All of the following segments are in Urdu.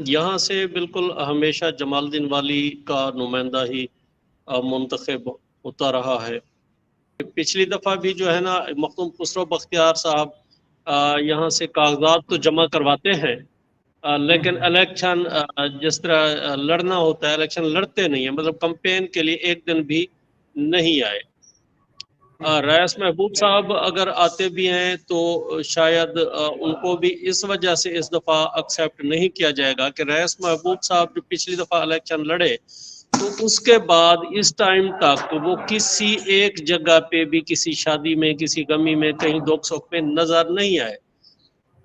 یہاں سے بالکل ہمیشہ جمال الدین والی کا نمائندہ ہی منتخب ہوتا رہا ہے۔ پچھلی دفعہ بھی جو ہے نا مخدوم خسرو بختیار صاحب یہاں سے کاغذات تو جمع کرواتے ہیں، لیکن الیکشن جس طرح لڑنا ہوتا ہے الیکشن لڑتے نہیں ہیں، مطلب کمپین کے لیے ایک دن بھی نہیں آئے۔ ریاض محبوب صاحب اگر آتے بھی ہیں تو شاید ان کو بھی اس وجہ سے اس دفعہ ایکسیپٹ نہیں کیا جائے گا کہ ریاض محبوب صاحب جو پچھلی دفعہ الیکشن لڑے تو اس کے بعد اس ٹائم تک وہ کسی ایک جگہ پہ بھی کسی شادی میں کسی غمی میں کہیں دکھ سکھ میں نظر نہیں آئے۔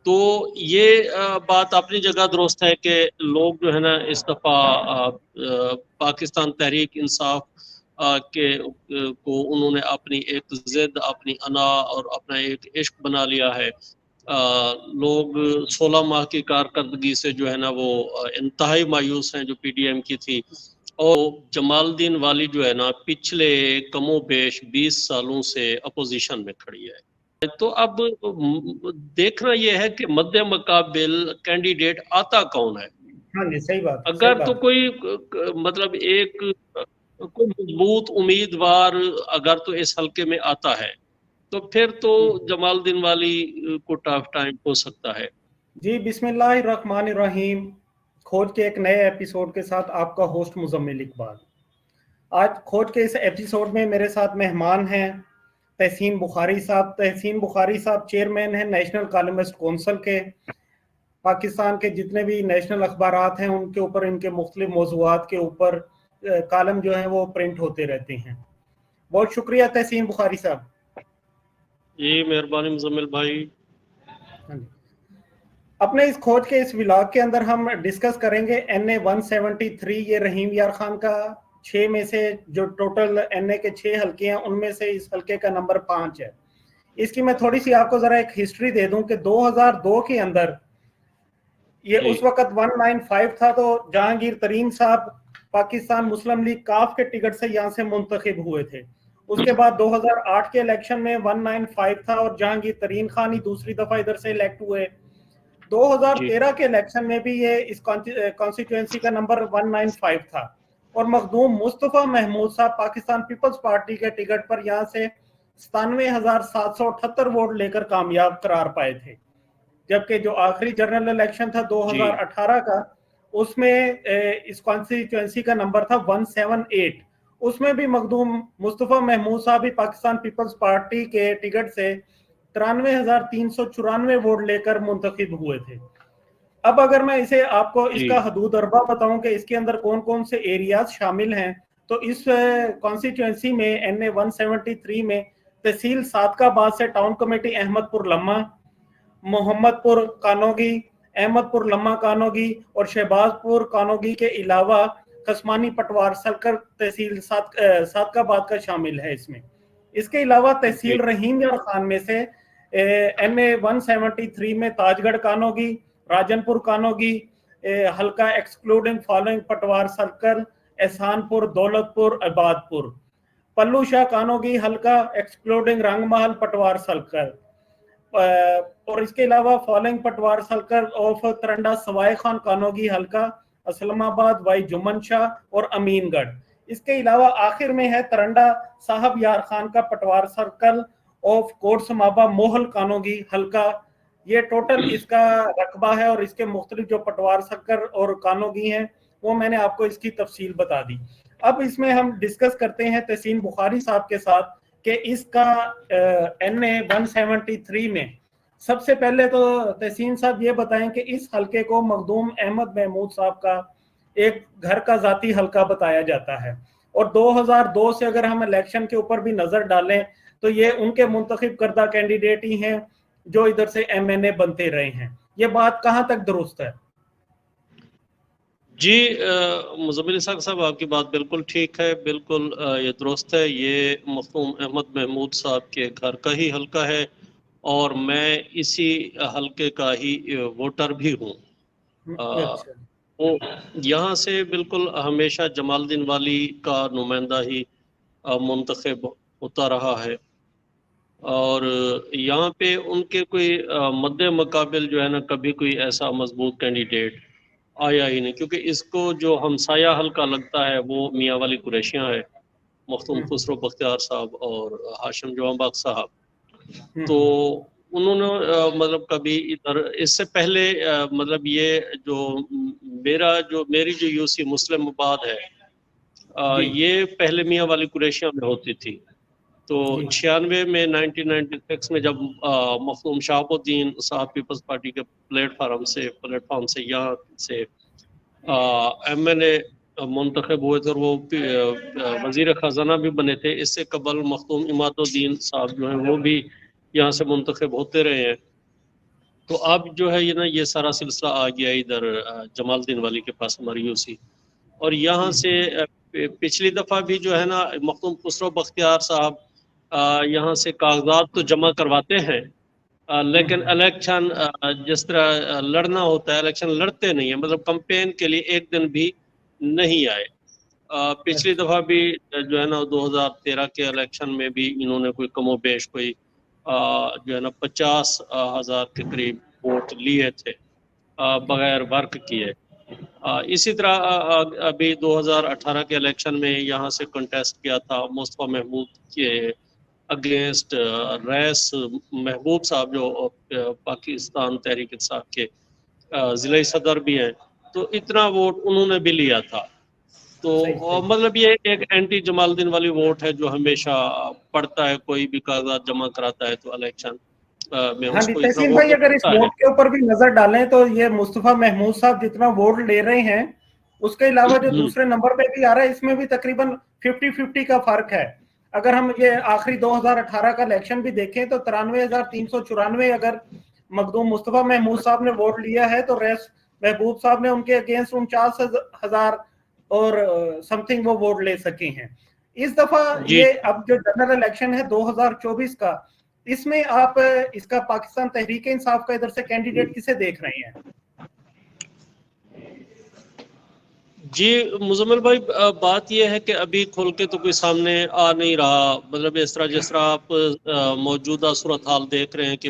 تو یہ بات اپنی جگہ درست ہے کہ لوگ جو ہے نا اس دفعہ پاکستان تحریک انصاف کو انہوں نے اپنی ایک ضد، اپنی انا اور اپنا ایک عشق بنا لیا ہے۔ لوگ 16 ماہ کی کارکردگی سے جو ہے نا وہ انتہائی مایوس ہیں جو پی ڈی ایم کی تھی، اور جمال الدین والی جو ہے نا پچھلے کم و بیش 20 سالوں سے اپوزیشن میں کھڑی ہے۔ تو اب دیکھنا یہ ہے کہ مد مقابل کینڈیڈیٹ آتا کون ہے۔ ہاں جی صحیح بات، اگر تو کوئی مطلب ایک کوئی مضبوط امیدوار اگر تو اس حلقے میں آتا ہے تو پھر تو جمال الدین والی کو ٹف ٹائم ہو سکتا ہے۔ جی بسم اللہ الرحمن الرحیم، کھوج کے ایک نئے ایپیسوڈ کے ساتھ آپ کا ہوسٹ مزمل اقبال۔ آج کھوج کے اس ایپیسوڈ میں میرے ساتھ مہمان ہیں تحسین بخاری صاحب۔ تحسین بخاری صاحب چیئرمین ہیں نیشنل کالمسٹ کونسل کے۔ پاکستان کے جتنے بھی نیشنل اخبارات ہیں ان کے اوپر، ان کے مختلف موضوعات کے اوپر کالم جو ہیں وہ پرنٹ ہوتے رہتے ہیں۔ بہت شکریہ تحسین بخاری صاحب۔ جی مہربانی مزمل بھائی۔ اپنے اس کھوج کے اس ولاگ کے اندر ہم ڈسکس کریں گے NA 173، یہ رحیم یار خان کا 6 میں سے جو ٹوٹل NA کے 6 حلقے ہیں ان میں سے اس حلقے کا نمبر 5 ہے۔ اس کی میں تھوڑی سی آپ کو ذرا ایک ہسٹری دے دوں کہ 2002 کے اندر یہ اس وقت 195 تھا، تو جہانگیر ترین صاحب پاکستان مسلم لیگ کاف کے ٹکٹ سے یہاں سے منتخب ہوئے تھے۔ اس کے بعد 2008 کے الیکشن میں 195 تھا اور جہانگیر ترین خان ہی دوسری دفعہ ادھر سے الیکٹ ہوئے۔ 2013 کے الیکشن میں بھی یہ اس کانسٹیٹوئنسی کا نمبر 195 تھا، اور مخدوم مصطفیٰ محمود صاحب پاکستان پیپلز پارٹی کے ٹکٹ پر یہاں سے 97,778 ووٹ لے کر کامیاب قرار پائے تھے۔ جبکہ جو آخری جنرل الیکشن تھا 2018 کا، اس میں اس کانسٹیٹوئنسی کا نمبر تھا 178۔ اس میں بھی مخدوم مصطفیٰ محمود صاحب بھی پاکستان پیپلز پارٹی کے ٹکٹ سے 93,394 ووٹ لے کر منتخب ہوئے تھے۔ اب اگر میں اسے آپ کو اس کا حدود اربا بتاؤں کہ اس کے اندر کون کون سے ایریاز شامل ہیں، تو اس کانسٹیٹوئنسی میں NA 173 میں تحصیل صادق آباد سے ٹاؤن کمیٹی احمد پور لمہ، محمد پور کانوگی، احمد پور لمہ کانوگی اور شہباز پور کانوگی کے علاوہ خسمانی پٹوار سلکر تحصیل صادق آباد کا شامل ہے اس میں۔ اس کے علاوہ تحصیل رحیم یار خان میں سے NA 173 میں تاج گڑھ کانوگی، راجن پور کانوگی حلقہ ایکسکلوڈنگ فالوئنگ پٹوار سلکر، احسان پور، دولت پور، عباد پور، پلو شاہ کانوگی حلقہ ایکسکلوڈنگ رنگ محل پٹوار سلکر، اور اس کے علاوہ فالوئنگ پٹوار سلکر آف ترنڈا سوائے خان کانوگی حلقہ اسلام آباد، وائی جمن شاہ اور امین گڑھ۔ اس کے علاوہ آخر میں ہے ترنڈا صاحب یار خان کا پٹوار سرکل آف کوٹ سمابا موہل کانوگی حلقہ۔ یہ ٹوٹل اس کا رقبہ ہے، اور اس کے مختلف جو پٹوار سرکل اور کانوگی ہیں وہ میں نے آپ کو اس کی تفصیل بتا دی۔ اب اس میں ہم ڈسکس کرتے ہیں تحسین بخاری صاحب کے ساتھ کہ اس کا NA 173 میں سب سے پہلے تو تحسین صاحب یہ بتائیں کہ اس حلقے کو مخدوم احمد محمود صاحب کا ایک گھر کا ذاتی حلقہ بتایا جاتا ہے، اور 2002 سے اگر ہم الیکشن کے اوپر بھی نظر ڈالیں تو یہ ان کے منتخب کردہ کینڈیڈیٹ ہی ہیں جو ادھر سے MNA بنتے رہے ہیں۔ یہ بات کہاں تک درست ہے؟ جی مزمل اسحاق صاحب آپ کی بات بالکل ٹھیک ہے، بالکل یہ درست ہے۔ یہ مخدوم احمد محمود صاحب کے گھر کا ہی حلقہ ہے، اور میں اسی حلقے کا ہی ووٹر بھی ہوں۔ یہاں سے بالکل ہمیشہ جمال الدین والی کا نمائندہ ہی منتخب ہوتا رہا ہے، اور یہاں پہ ان کے کوئی مد مقابل جو ہے نا کبھی کوئی ایسا مضبوط کینڈیڈیٹ آیا ہی نہیں، کیونکہ اس کو جو ہمسایہ حلقہ لگتا ہے وہ میاں والی قریشیاں ہے، مختوم خسرو بختیار صاحب اور ہاشم جوان باغ صاحب۔ تو انہوں نے مطلب کبھی ادھر اس سے پہلے مطلب یہ جو میری جو یو سی مسلم آباد ہے یہ پہلے میاں والی قریشیاں میں ہوتی تھی۔ تو 96 میں 1996 میں جب مخدوم شہاب الدین صاحب پیپلز پارٹی کے پلیٹ فارم سے یہاں سے ایم این اے منتخب ہوئے تھے اور وہ وزیر خزانہ بھی بنے تھے، اس سے قبل مخدوم اماد الدین صاحب جو ہیں وہ بھی یہاں سے منتخب ہوتے رہے ہیں۔ تو اب جو ہے یہ سارا سلسلہ آ گیا ادھر جمال الدین والی کے پاس ہماری یو سی، اور یہاں سے پچھلی دفعہ بھی جو ہے نا مخدوم خسرو بختیار صاحب یہاں سے کاغذات تو جمع کرواتے ہیں، لیکن الیکشن جس طرح لڑنا ہوتا ہے الیکشن لڑتے نہیں ہیں، مطلب کمپین کے لیے ایک دن بھی نہیں آئے۔ پچھلی دفعہ بھی جو ہے نا 2013 کے الیکشن میں بھی انہوں نے کوئی کم و بیش کوئی جو ہے نا 50,000 کے قریب ووٹ لیے تھے بغیر ورک کیے۔ اسی طرح ابھی 2018 کے الیکشن میں یہاں سے کنٹیسٹ کیا تھا مصطفیٰ محمود کے اگینسٹ ریس محبوب صاحب جو پاکستان تحریک انصاف کے ضلعی صدر بھی ہیں، تو اتنا ووٹ انہوں نے بھی لیا تھا۔ تو مطلب یہ ایک اینٹی جمال الدین والی ووٹ ہے جو ہمیشہ پڑتا ہے، کوئی بھی کاغذات جمع کراتا ہے تو الیکشن میں ہاں اس جی کو اتنا تحسین ووٹ بھائی، اگر اس ملتا ہے۔ ووٹ کے اوپر بھی نظر ڈالیں تو یہ مصطفیٰ محمود صاحب جتنا ووٹ لے رہے ہیں اس کے علاوہ جو دوسرے نمبر پہ بھی آ رہا ہے اس میں بھی تقریباً 50-50 کا فرق ہے۔ اگر ہم یہ آخری 2018 کا الیکشن بھی دیکھیں تو 93,394 اگر مخدوم مصطفیٰ محمود صاحب نے ووٹ لیا ہے تو ریس محبوب صاحب نے ان کے اگینسٹ 49,000 اور سم تھنگ وہ ووٹ لے سکے ہیں۔ اس دفعہ یہ اب جو جنرل الیکشن ہے 2024 کا، اس میں آپ اس کا پاکستان تحریک انصاف کا ادھر سے کینڈیڈیٹ کسے دیکھ رہے ہیں؟ جی مزمل بھائی، بات یہ ہے کہ ابھی کھل کے تو کوئی سامنے آ نہیں رہا، مطلب اس طرح جس طرح آپ موجودہ صورتحال دیکھ رہے ہیں کہ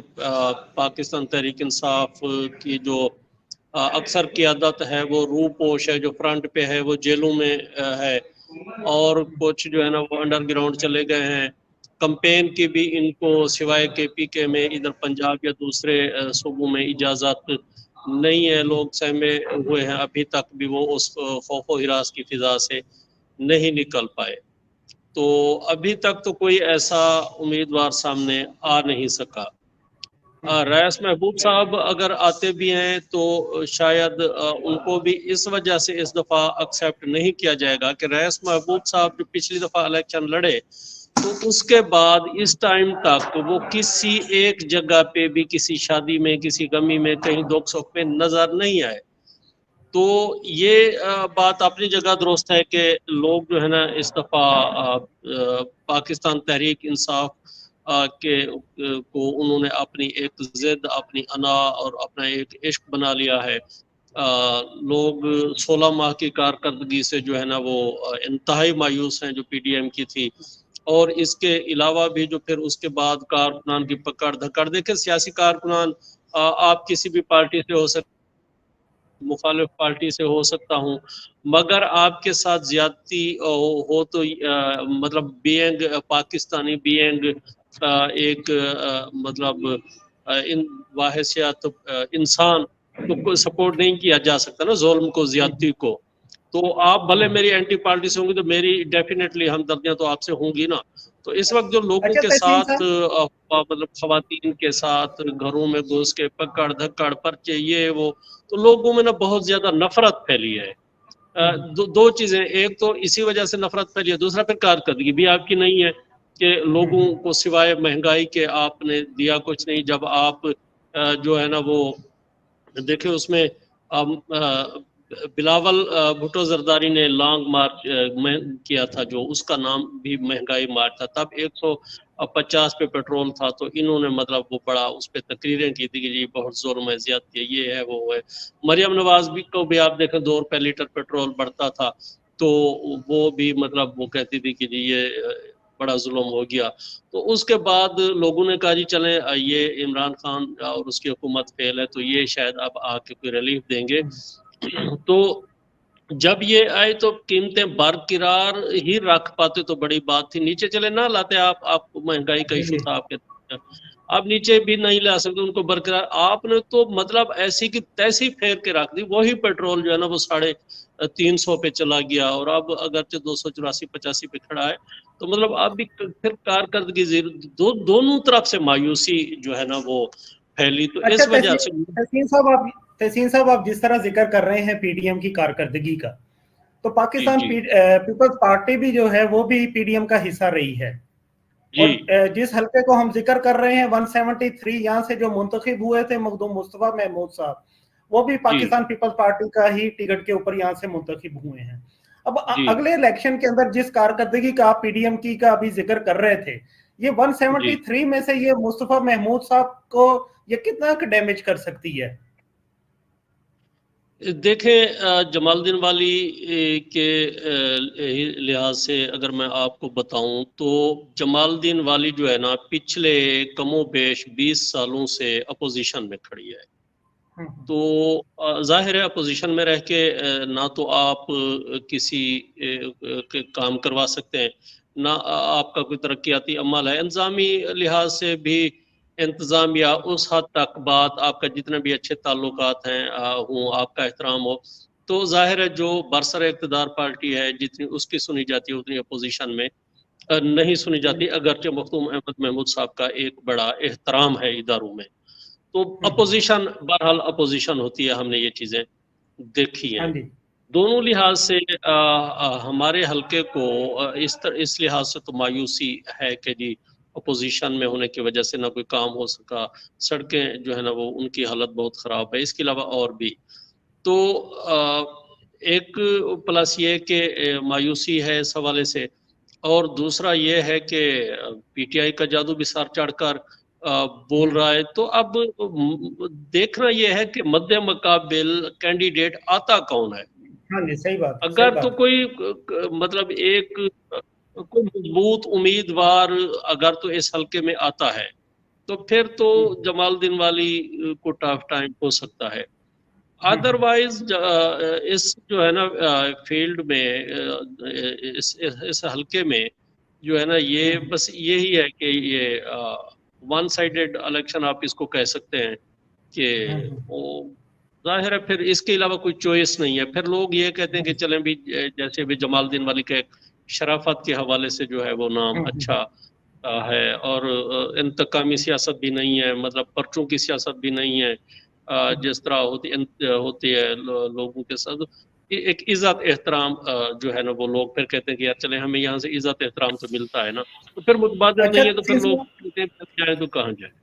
پاکستان تحریک انصاف کی جو اکثر قیادت ہے وہ روح پوش ہے، جو فرنٹ پہ ہے وہ جیلوں میں ہے، اور کچھ جو ہے نا وہ انڈر گراؤنڈ چلے گئے ہیں۔ کمپین کی بھی ان کو سوائے کے پی کے میں ادھر پنجاب یا دوسرے صوبوں میں اجازت نہیں ہے، لوگ سہمے ہوئے ہیں، ابھی تک بھی وہ اس خوف و ہراس کی فضا سے نہیں نکل پائے۔ تو ابھی تک تو کوئی ایسا امیدوار سامنے آ نہیں سکا۔ ریس محبوب صاحب اگر آتے بھی ہیں تو شاید ان کو بھی اس وجہ سے اس دفعہ ایکسیپٹ نہیں کیا جائے گا کہ ریس محبوب صاحب جو پچھلی دفعہ الیکشن لڑے تو اس کے بعد اس ٹائم تک وہ کسی ایک جگہ پہ بھی کسی شادی میں، کسی غمی میں، کہیں دکھ سکھ میں نظر نہیں آئے۔ تو یہ بات اپنی جگہ درست ہے کہ لوگ جو ہے نا اس دفعہ پاکستان تحریک انصاف کو انہوں نے اپنی ایک ضد، اپنی انا اور اپنا ایک عشق بنا لیا ہے۔ لوگ 16 ماہ کی کارکردگی سے جو ہے نا وہ انتہائی مایوس ہیں جو پی ڈی ایم کی تھی، اور اس کے علاوہ بھی جو پھر اس کے بعد کارکنان کی پکڑ دھکڑ، دیکھیں سیاسی کارکنان آپ کسی بھی پارٹی سے ہو سکتے، مخالف پارٹی سے ہو سکتا ہوں، مگر آپ کے ساتھ زیادتی ہو تو مطلب بینگ پاکستانی، بینگ ایک مطلب واحثیت انسان کو سپورٹ نہیں کیا جا سکتا نا، ظلم کو، زیادتی کو۔ تو آپ بھلے میری اینٹی پارٹی سے ہوں گی تو میری ڈیفینیٹلی ہمدردیاں تو آپ سے ہوں گی نا۔ تو اس وقت جو لوگوں کے ساتھ مطلب خواتین کے ساتھ گھروں میں گھس کے پکڑ دھکڑ پرچے یہ وہ، تو لوگوں میں نا بہت زیادہ نفرت پھیلی ہے۔ دو چیزیں، ایک تو اسی وجہ سے نفرت پھیلی ہے، دوسرا پھر کارکردگی بھی آپ کی نہیں ہے کہ لوگوں کو سوائے مہنگائی کے آپ نے دیا کچھ نہیں۔ جب آپ جو ہے نا وہ دیکھیں اس میں بلاول بھٹو زرداری نے لانگ مارچ کیا تھا، جو اس کا نام بھی مہنگائی مارچ تھا، تب 150 پہ پیٹرول تھا، تو انہوں نے مطلب وہ بڑا اس پہ تقریریں کی تھی کہ جی بہت ظلم ہے، زیادتی ہے، یہ ہے وہ ہے۔ مریم نواز بھی کو بھی آپ دیکھیں 2 روپے لیٹر پیٹرول بڑھتا تھا تو وہ بھی مطلب وہ کہتی تھی کہ جی یہ بڑا ظلم ہو گیا۔ تو اس کے بعد لوگوں نے کہا جی چلیں یہ عمران خان اور اس کی حکومت فیل ہے تو یہ شاید اب آ کے کوئی ریلیف دیں گے۔ تو جب یہ آئے تو قیمتیں برقرار ہی رکھ پاتے تو بڑی بات تھی، نیچے چلے نہ لاتے آپ مہنگائی کا ایشو تھا آپ کے، آپ نیچے بھی نہیں لا سکتے ان کو برقرار، آپ نے تو مطلب ایسی کی تیسی پھیر کے رکھ دی، وہی پیٹرول جو ہے نا وہ 350 پہ چلا گیا، اور اب اگرچہ 284-85 پہ کھڑا ہے، تو مطلب اب بھی پھر کارکردگی دونوں طرف سے مایوسی جو ہے نا وہ پھیلی، تو اچھا اس وجہ سے تحسین صاحب آپ جس طرح ذکر کر رہے ہیں پی ڈی ایم کی کارکردگی کا، تو جی پاکستان جی پیپلز پارٹی بھی جو ہے وہ بھی پی ڈی ایم کا حصہ رہی ہے، اور جی جس حلقے کو ہم ذکر کر رہے ہیں 173 یہاں سے جو منتخب ہوئے تھے مخدوم مصطفیٰ محمود صاحب، وہ بھی جی پاکستان پیپلز پارٹی کا ہی ٹکٹ کے اوپر یہاں سے منتخب ہوئے ہیں۔ اب جی اگلے الیکشن کے اندر جس کارکردگی کا آپ پی ڈی ایم کی کا ابھی ذکر کر رہے تھے، یہ جی 173 میں سے یہ مصطفیٰ محمود صاحب کو یہ کتنا ڈیمیج کر سکتی ہے؟ دیکھیں جمال الدین والی کے لحاظ سے اگر میں آپ کو بتاؤں تو جمال الدین والی جو ہے نا پچھلے کم و بیش 20 سالوں سے اپوزیشن میں کھڑی ہے، تو ظاہر ہے اپوزیشن میں رہ کے نہ تو آپ کسی کام کروا سکتے ہیں، نہ آپ کا کوئی ترقیاتی عمل ہے، انتظامی لحاظ سے بھی انتظامیہ اس حد تک بات آپ کا جتنے بھی اچھے تعلقات ہیں ہوں، آپ کا احترام ہو، تو ظاہر ہے جو برسر اقتدار پارٹی ہے جتنی اس کی سنی جاتی ہے اتنی اپوزیشن میں نہیں سنی جاتی، اگرچہ مخدوم احمد محمود صاحب کا ایک بڑا احترام ہے اداروں میں، تو اپوزیشن بہرحال اپوزیشن ہوتی ہے، ہم نے یہ چیزیں دیکھی ہیں، دونوں لحاظ سے ہمارے حلقے کو اس لحاظ سے تو مایوسی ہے کہ جی اپوزیشن میں ہونے کی وجہ سے نہ کوئی کام ہو سکا، سڑکیں جو ہے نا وہ ان کی حالت بہت خراب ہے، اس کے علاوہ اور بھی، تو ایک پلس یہ کہ مایوسی ہے اس حوالے سے، اور دوسرا یہ ہے کہ پی ٹی آئی کا جادو بھی سر چڑھ کر بول رہا ہے، تو اب دیکھنا یہ ہے کہ مد مقابل کینڈیڈیٹ آتا کون ہے، اگر تو کوئی مطلب ایک کوئی مضبوط امیدوار اگر تو اس حلقے میں آتا ہے تو پھر تو جمال الدین والی کو ٹف ٹائم ہو سکتا ہے، ادروائز اس جو ہے نا فیلڈ میں اس حلقے میں جو ہے نا یہ بس یہی ہے کہ یہ ون سائیڈڈ الیکشن آپ اس کو کہہ سکتے ہیں کہ ظاہر ہے پھر اس کے علاوہ کوئی چوائس نہیں ہے، پھر لوگ یہ کہتے ہیں کہ چلیں بھی جیسے بھی جمال الدین والی کے شرافت کے حوالے سے جو ہے وہ نام اچھا ہے، اور انتقامی سیاست بھی نہیں ہے، مطلب پرچوں کی سیاست بھی نہیں ہے جس طرح ہوتی ہے لوگوں کے ساتھ، ایک عزت احترام جو ہے نا وہ لوگ پھر کہتے ہیں کہ یار چلیں ہمیں یہاں سے عزت احترام تو ملتا ہے نا، تو پھر متبادل نہیں ہے تو پھر لوگ جائیں تو کہاں جائیں۔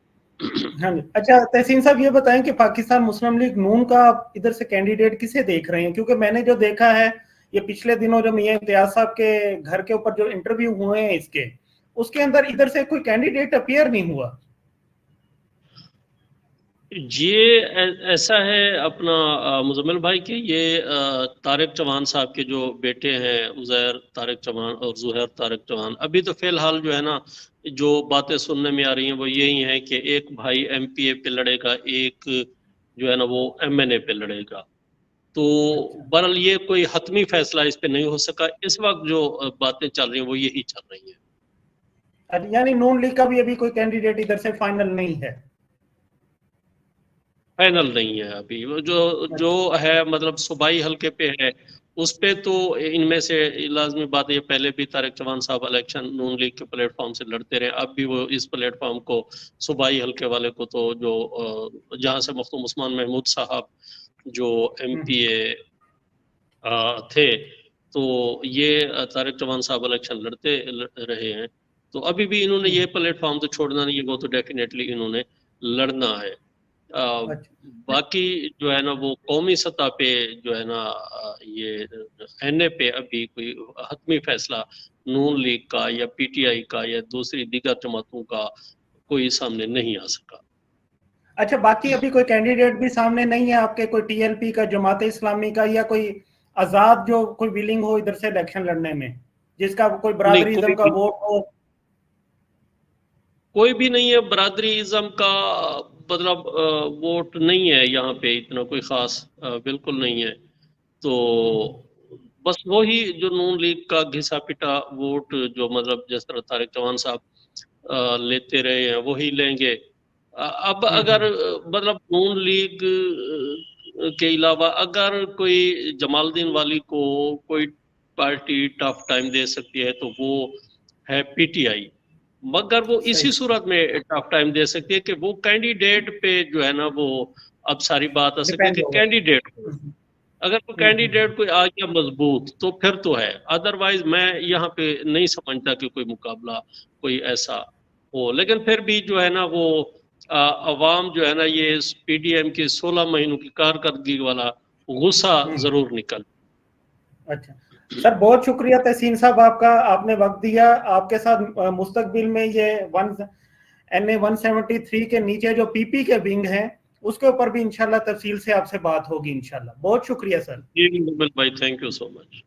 اچھا تحسین صاحب یہ بتائیں کہ پاکستان مسلم لیگ نون کا ادھر سے کینڈیڈیٹ کسے دیکھ رہے ہیں؟ کیونکہ میں نے جو دیکھا ہے یہ پچھلے دنوں جو میاں امتیاز صاحب کے گھر کے اوپر جو انٹرویو ہوئے ہیں اس کے اندر ادھر سے کوئی کینڈیڈیٹ اپیئر نہیں ہوا۔ یہ ایسا ہے اپنا مزمل بھائی کہ یہ طارق چوہان صاحب کے جو بیٹے ہیں عزیر طارق چوہان اور زہیر طارق چوہان، ابھی تو فی الحال جو ہے نا جو باتیں سننے میں آ رہی ہیں وہ یہی ہیں کہ ایک بھائی ایم پی اے پہ لڑے گا، ایک جو ہے نا وہ ایم این اے پہ لڑے گا، تو بہرحال یہ کوئی حتمی فیصلہ اس پہ نہیں ہو سکا، اس وقت جو باتیں چل رہی ہیں وہ یہی چل رہی ہیں، یعنی نون لیگ کا بھی ابھی کوئی کینڈیڈیٹ ادھر سے فائنل نہیں ہے؟ فائنل نہیں ہے ابھی، وہ جو ہے مطلب صوبائی حلقے پہ ہے اس پہ تو ان میں سے لازمی بات ہے، پہلے بھی طارق چوہان صاحب الیکشن نون لیگ کے پلیٹ فارم سے لڑتے رہے، اب بھی وہ اس پلیٹ فارم کو صوبائی حلقے والے کو تو جو جہاں سے مخدوم عثمان محمود صاحب جو ایم پی اے تھے تو یہ طارق چوہان صاحب الیکشن لڑتے رہے ہیں، تو ابھی بھی انہوں نے یہ پلیٹ فارم تو چھوڑنا نہیں ہے، وہ تو ڈیفینیٹلی انہوں نے لڑنا ہے، باقی جو ہے نا وہ قومی سطح پہ جو ہے نا یہ این اے پہ ابھی کوئی حتمی فیصلہ نون لیگ کا یا پی ٹی آئی کا یا دوسری دیگر جماعتوں کا کوئی سامنے نہیں آ سکا۔ اچھا باقی ابھی کوئی کینڈیڈیٹ بھی سامنے نہیں ہے آپ کے؟ کوئی ٹی ایل پی کا، جماعت اسلامی کا، یا کوئی آزاد جو کوئی ویلنگ ہو ادھر سے الیکشن لڑنے میں، جس کا کوئی برادری ازم کا ووٹ ہو؟ کوئی بھی نہیں ہے برادری ازم کا، مطلب ووٹ نہیں ہے یہاں پہ اتنا کوئی خاص، بالکل نہیں ہے، تو بس وہی جو نون لیگ کا گھسا پٹا ووٹ جو مطلب جس طرح طارق چوہان صاحب لیتے رہے ہیں وہی لیں گے. اب اگر مطلب نون لیگ کے علاوہ اگر کوئی جمال الدین والی کو کوئی پارٹی ٹف ٹائم دے سکتی ہے تو وہ ہے پی ٹی آئی, مگر وہ اسی صورت میں ٹف ٹائم دے سکتی ہے کہ وہ کینڈیڈیٹ پہ جو ہے نا وہ اب ساری بات آ سکتی ہے کہ کینڈیڈیٹ اگر کوئی کینڈیڈیٹ کوئی آ گیا مضبوط تو پھر تو ہے, ادروائز میں یہاں پہ نہیں سمجھتا کہ کوئی مقابلہ کوئی ایسا ہو. لیکن پھر بھی جو ہے نا وہ عوام جو ہے نا یہ پی ڈی ایم کی 16 مہینوں کی کارکردگی والا غصہ ضرور نکل. اچھا سر, بہت شکریہ تحسین صاحب آپ کا, آپ نے وقت دیا. آپ کے ساتھ مستقبل میں یہ NA 173 کے نیچے جو پی پی کے ونگ ہیں اس کے اوپر بھی انشاءاللہ تفصیل سے آپ سے بات ہوگی انشاءاللہ. بہت شکریہ سر. جی بھائی, تھینک یو سو مچ.